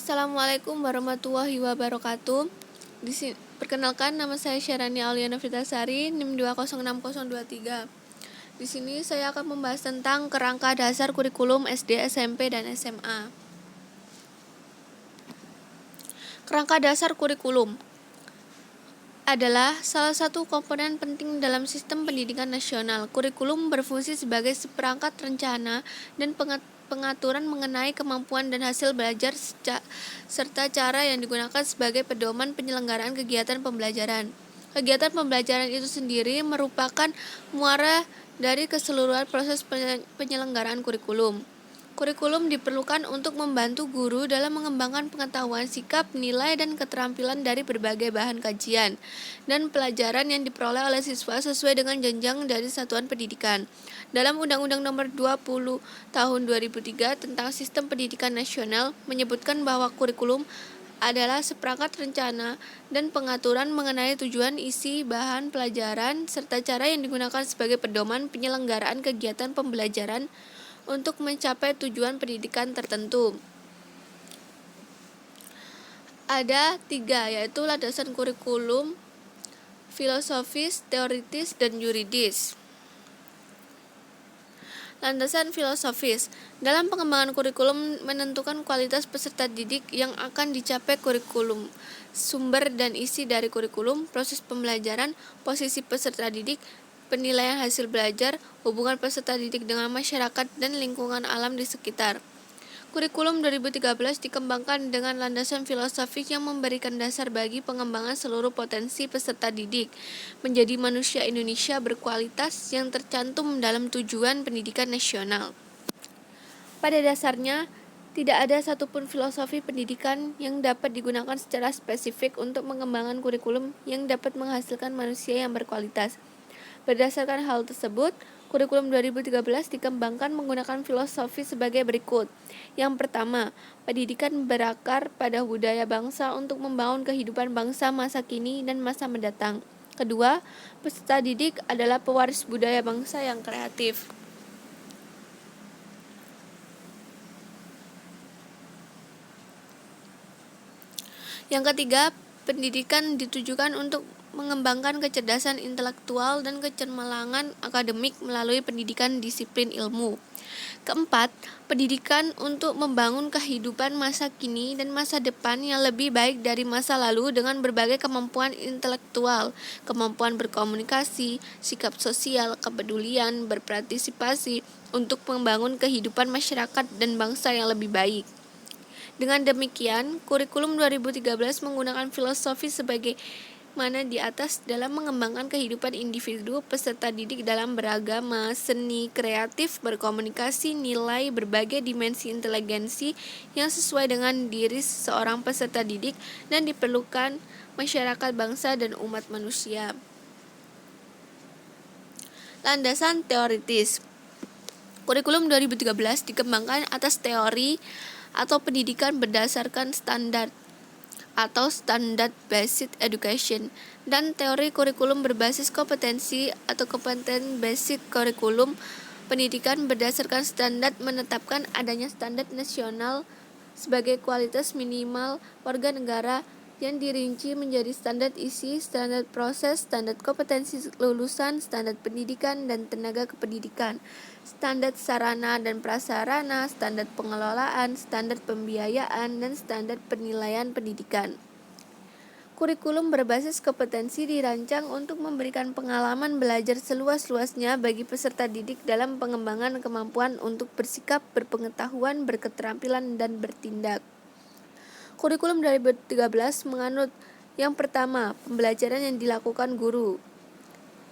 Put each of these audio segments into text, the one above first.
Assalamualaikum warahmatullahi wabarakatuh. Perkenalkan, nama saya Syarani Auliana Fitasari, NIM 2060023. Di sini saya akan membahas tentang kerangka dasar kurikulum SD, SMP, dan SMA. Kerangka dasar kurikulum adalah salah satu komponen penting dalam sistem pendidikan nasional. Kurikulum berfungsi sebagai seperangkat rencana dan pengaturan mengenai kemampuan dan hasil belajar serta cara yang digunakan sebagai pedoman penyelenggaraan kegiatan pembelajaran. Kegiatan pembelajaran itu sendiri merupakan muara dari keseluruhan proses penyelenggaraan kurikulum. Kurikulum diperlukan untuk membantu guru dalam mengembangkan pengetahuan, sikap, nilai, dan keterampilan dari berbagai bahan kajian dan pelajaran yang diperoleh oleh siswa sesuai dengan jenjang dari satuan pendidikan. Dalam Undang-Undang Nomor 20 Tahun 2003 tentang Sistem Pendidikan Nasional menyebutkan bahwa kurikulum adalah seperangkat rencana dan pengaturan mengenai tujuan, isi, bahan pelajaran, serta cara yang digunakan sebagai pedoman penyelenggaraan kegiatan pembelajaran untuk mencapai tujuan pendidikan tertentu. Ada 3, yaitu landasan kurikulum, filosofis, teoritis, dan yuridis. Landasan filosofis. Dalam pengembangan kurikulum menentukan kualitas peserta didik yang akan dicapai kurikulum, sumber dan isi dari kurikulum, proses pembelajaran, posisi peserta didik, penilaian hasil belajar, hubungan peserta didik dengan masyarakat dan lingkungan alam di sekitar. Kurikulum 2013 dikembangkan dengan landasan filosofis yang memberikan dasar bagi pengembangan seluruh potensi peserta didik menjadi manusia Indonesia berkualitas yang tercantum dalam tujuan pendidikan nasional. Pada dasarnya, tidak ada satupun filosofi pendidikan yang dapat digunakan secara spesifik untuk mengembangkan kurikulum yang dapat menghasilkan manusia yang berkualitas. Berdasarkan hal tersebut, kurikulum 2013 dikembangkan menggunakan filosofi sebagai berikut. Yang pertama, pendidikan berakar pada budaya bangsa untuk membangun kehidupan bangsa masa kini dan masa mendatang. Kedua, peserta didik adalah pewaris budaya bangsa yang kreatif. Yang ketiga, pendidikan ditujukan untuk mengembangkan kecerdasan intelektual dan kecermelangan akademik melalui pendidikan disiplin ilmu. Keempat, pendidikan untuk membangun kehidupan masa kini dan masa depan yang lebih baik dari masa lalu dengan berbagai kemampuan intelektual, kemampuan berkomunikasi, sikap sosial, kepedulian, berpartisipasi untuk membangun kehidupan masyarakat dan bangsa yang lebih baik. Dengan demikian, kurikulum 2013 menggunakan filosofi sebagai mana di atas dalam mengembangkan kehidupan individu peserta didik dalam beragama, seni, kreatif, berkomunikasi, nilai, berbagai dimensi inteligensi yang sesuai dengan diri seorang peserta didik dan diperlukan masyarakat, bangsa, dan umat manusia. Landasan teoritis. Kurikulum 2013 dikembangkan atas teori atau pendidikan berdasarkan standar atau Standard Based Education dan teori kurikulum berbasis kompetensi atau Competent Based Curriculum. Pendidikan berdasarkan standar menetapkan adanya standar nasional sebagai kualitas minimal warga negara yang dirinci menjadi standar isi, standar proses, standar kompetensi lulusan, standar pendidikan dan tenaga kependidikan, standar sarana dan prasarana, standar pengelolaan, standar pembiayaan, dan standar penilaian pendidikan. Kurikulum berbasis kompetensi dirancang untuk memberikan pengalaman belajar seluas-luasnya bagi peserta didik dalam pengembangan kemampuan untuk bersikap, berpengetahuan, berketerampilan, dan bertindak. Kurikulum 2013 menganut yang pertama, pembelajaran yang dilakukan guru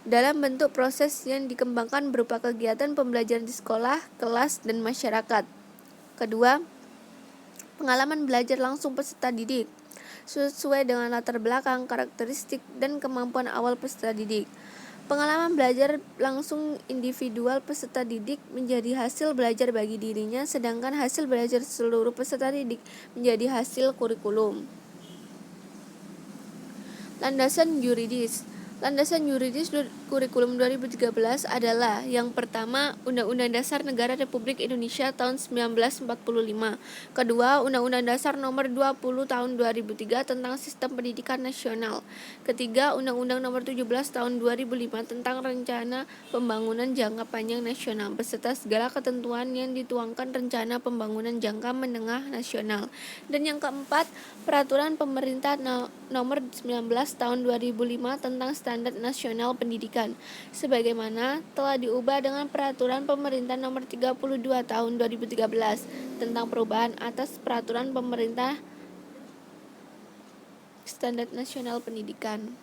dalam bentuk proses yang dikembangkan berupa kegiatan pembelajaran di sekolah, kelas, dan masyarakat. Kedua, pengalaman belajar langsung peserta didik sesuai dengan latar belakang, karakteristik, dan kemampuan awal peserta didik. Pengalaman belajar langsung individual peserta didik menjadi hasil belajar bagi dirinya, sedangkan hasil belajar seluruh peserta didik menjadi hasil kurikulum. Landasan yuridis. Landasan yuridis kurikulum 2013 adalah yang pertama, Undang-Undang Dasar Negara Republik Indonesia tahun 1945. Kedua, Undang-Undang Dasar Nomor 20 tahun 2003 tentang Sistem Pendidikan Nasional. Ketiga, Undang-Undang Nomor 17 tahun 2005 tentang Rencana Pembangunan Jangka Panjang Nasional beserta segala ketentuan yang dituangkan Rencana Pembangunan Jangka Menengah Nasional. Dan yang keempat, Peraturan Pemerintah Nomor 19 tahun 2005 tentang Standar Nasional Pendidikan, sebagaimana telah diubah dengan Peraturan Pemerintah Nomor 32 tahun 2013 tentang perubahan atas Peraturan Pemerintah Standar Nasional Pendidikan.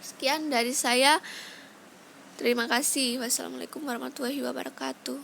Sekian dari saya. Terima kasih. Wassalamualaikum warahmatullahi wabarakatuh.